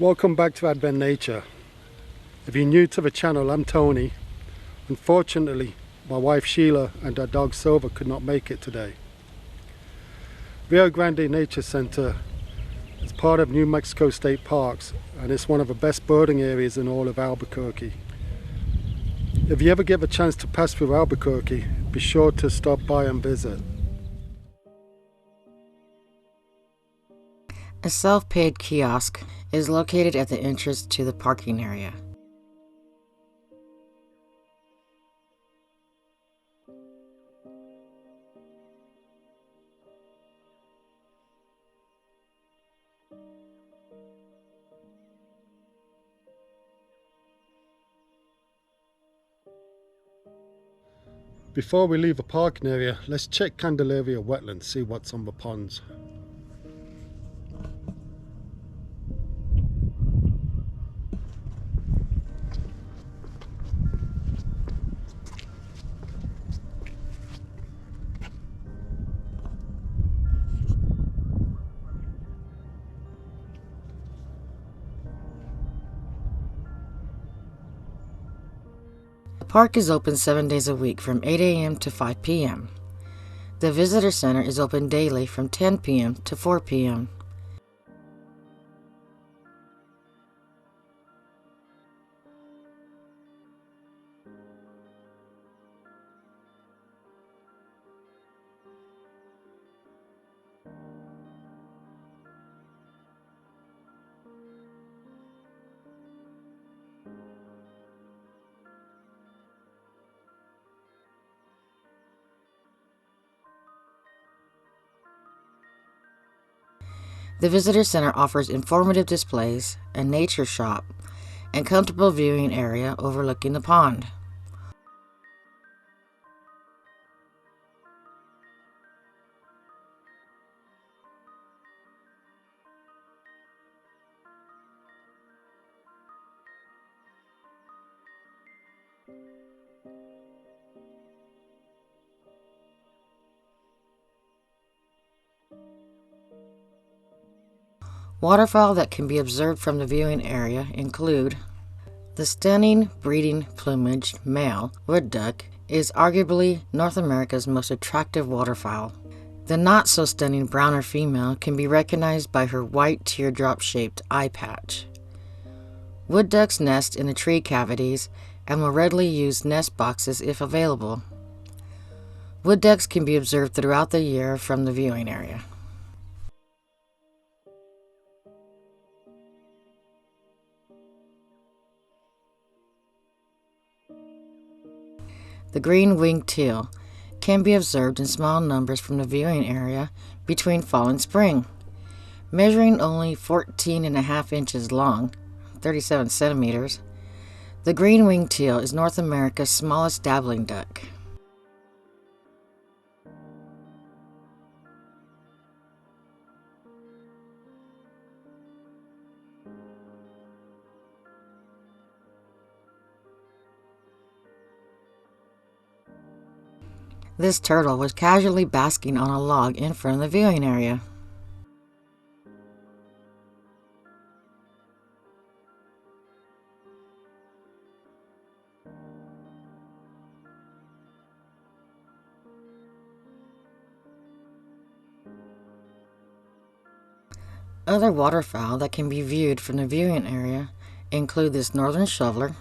Welcome back to Advennature. If you're new to the channel, I'm Tony. Unfortunately, my wife Sheila and our dog Silver could not make it today. Rio Grande Nature Center is part of New Mexico State Parks, and it's one of the best birding areas in all of Albuquerque. If you ever get the chance to pass through Albuquerque, be sure to stop by and visit. A self-paid kiosk is located at the entrance to the parking area. Before we leave the parking area, let's check Candelaria wetlands, see what's on the ponds. The park is open 7 days a week from 8 a.m. to 5 p.m. The visitor center is open daily from 10 p.m. to 4 p.m. The visitor center offers informative displays, a nature shop, and comfortable viewing area overlooking the pond. Waterfowl that can be observed from the viewing area include the stunning breeding plumaged male wood duck is arguably North America's most attractive waterfowl. The not so stunning browner female can be recognized by her white teardrop-shaped eye patch. Wood ducks nest in the tree cavities and will readily use nest boxes if available. Wood ducks can be observed throughout the year from the viewing area. The green-winged teal can be observed in small numbers from the viewing area between fall and spring. Measuring only 14.5 inches long, 37 centimeters, the green-winged teal is North America's smallest dabbling duck. This turtle was casually basking on a log in front of the viewing area. Other waterfowl that can be viewed from the viewing area include this northern shoveler,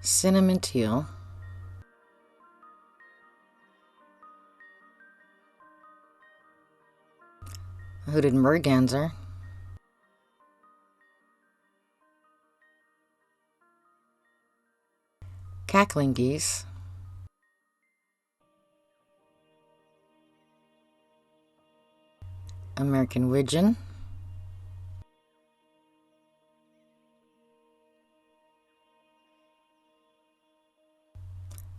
cinnamon teal, hooded merganser, cackling geese, American widgeon,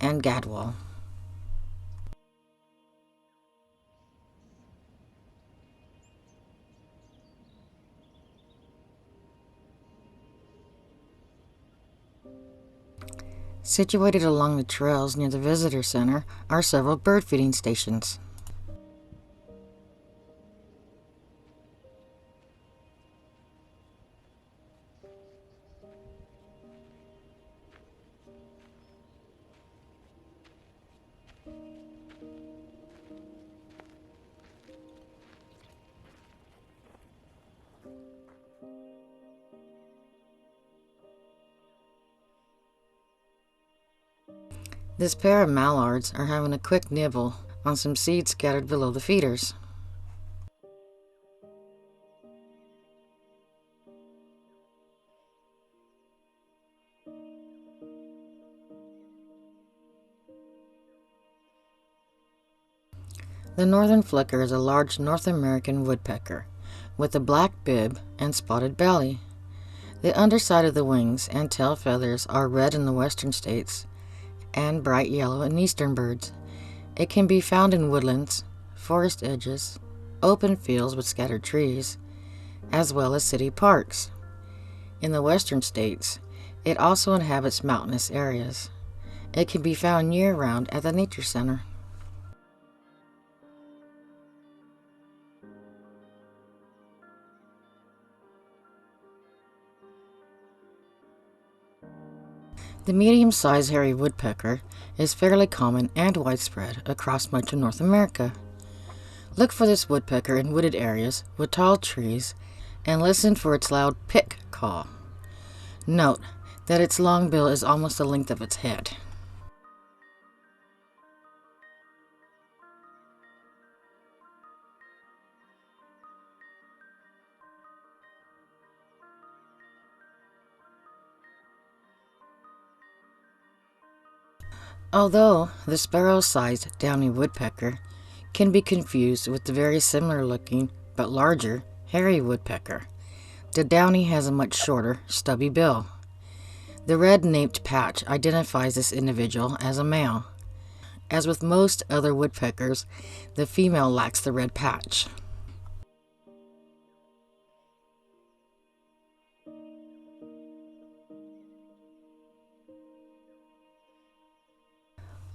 and gadwall. Situated along the trails near the visitor center are several bird feeding stations. This pair of mallards are having a quick nibble on some seeds scattered below the feeders. The northern flicker is a large North American woodpecker with a black bib and spotted belly. The underside of the wings and tail feathers are red in the western states and bright yellow in eastern birds. It can be found in woodlands, forest edges, open fields with scattered trees, as well as city parks. In the western states, it also inhabits mountainous areas. It can be found year-round at the Nature Center. The medium-sized hairy woodpecker is fairly common and widespread across much of North America. Look for this woodpecker in wooded areas with tall trees and listen for its loud pick call. Note that its long bill is almost the length of its head. Although the sparrow-sized Downy Woodpecker can be confused with the very similar-looking but larger hairy woodpecker, the Downy has a much shorter, stubby bill. The red naped patch identifies this individual as a male. As with most other woodpeckers, the female lacks the red patch.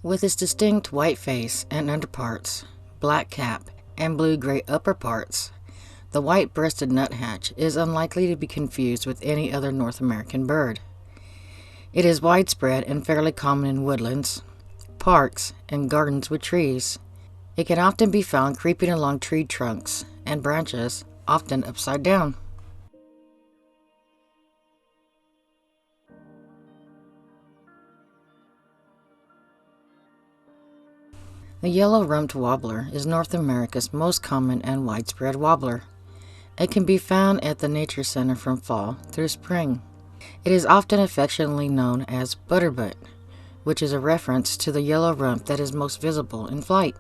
With its distinct white face and underparts, black cap, and blue-gray upperparts, the white-breasted nuthatch is unlikely to be confused with any other North American bird. It is widespread and fairly common in woodlands, parks, and gardens with trees. It can often be found creeping along tree trunks and branches, often upside down. The Yellowrumped Wobbler is North America's most common and widespread warbler. It can be found at the Nature Center from fall through spring. It is often affectionately known as butterbutt, which is a reference to the yellow rump that is most visible in flight.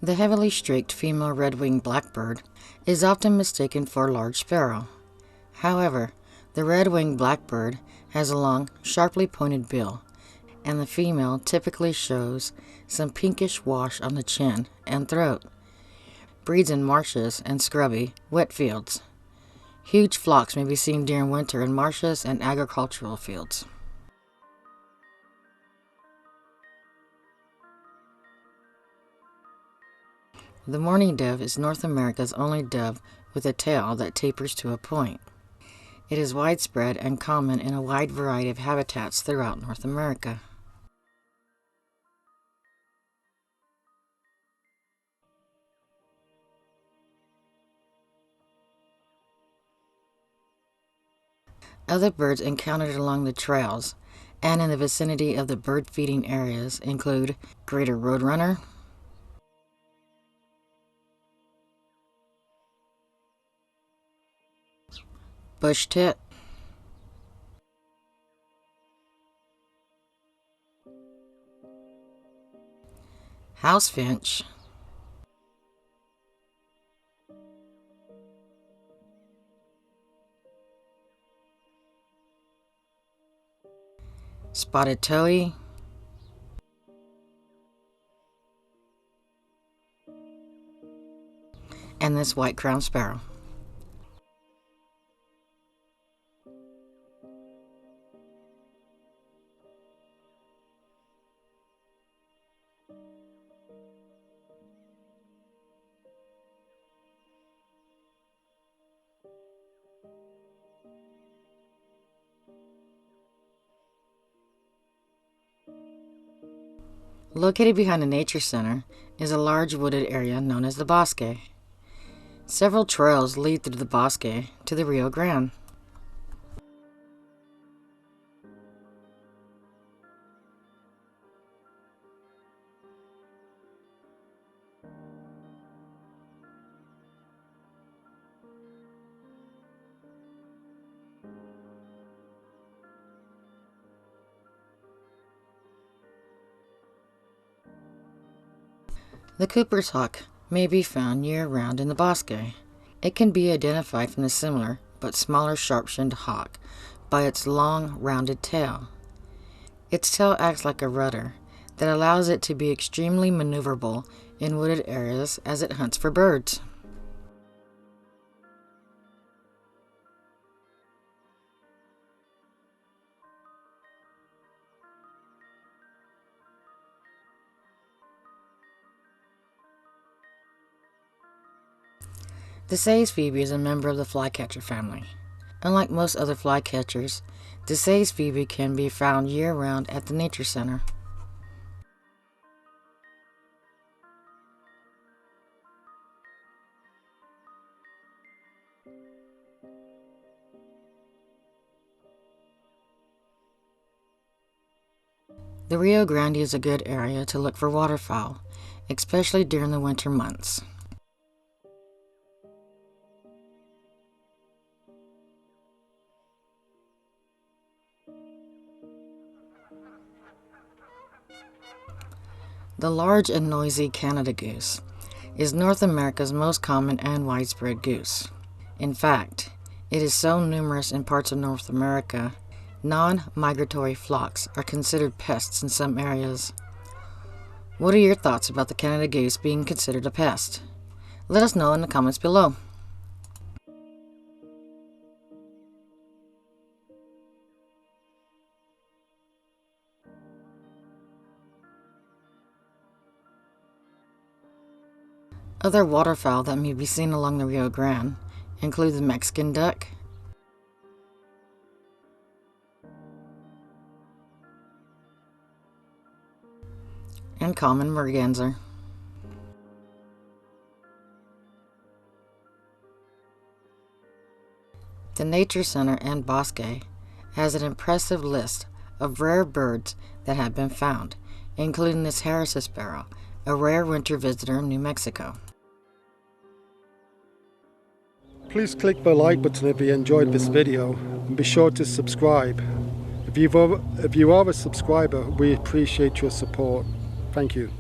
The heavily streaked female red-winged blackbird is often mistaken for a large sparrow. However, the red-winged blackbird has a long, sharply pointed bill, and the female typically shows some pinkish wash on the chin and throat. Breeds in marshes and scrubby, wet fields. Huge flocks may be seen during winter in marshes and agricultural fields. The mourning dove is North America's only dove with a tail that tapers to a point. It is widespread and common in a wide variety of habitats throughout North America. Other birds encountered along the trails and in the vicinity of the bird feeding areas include greater roadrunner, bush tit, house finch, spotted towhee, and this white-crowned sparrow. Located behind the Nature Center is a large wooded area known as the bosque. Several trails lead through the bosque to the Rio Grande. The Cooper's hawk may be found year-round in the bosque. It can be identified from the similar but smaller sharp-shinned hawk by its long, rounded tail. Its tail acts like a rudder that allows it to be extremely maneuverable in wooded areas as it hunts for birds. The Say's phoebe is a member of the Flycatcher family. Unlike most other flycatchers, the Say's phoebe can be found year-round at the Nature Center. The Rio Grande is a good area to look for waterfowl, especially during the winter months. The large and noisy Canada goose is North America's most common and widespread goose. In fact, it is so numerous in parts of North America, non-migratory flocks are considered pests in some areas. What are your thoughts about the Canada goose being considered a pest? Let us know in the comments below. Other waterfowl that may be seen along the Rio Grande include the Mexican duck, and common merganser. The Nature Center and Bosque has an impressive list of rare birds that have been found, including this Harris sparrow, a rare winter visitor in New Mexico. Please click the like button if you enjoyed this video and be sure to subscribe. If you are a subscriber, we appreciate your support. Thank you.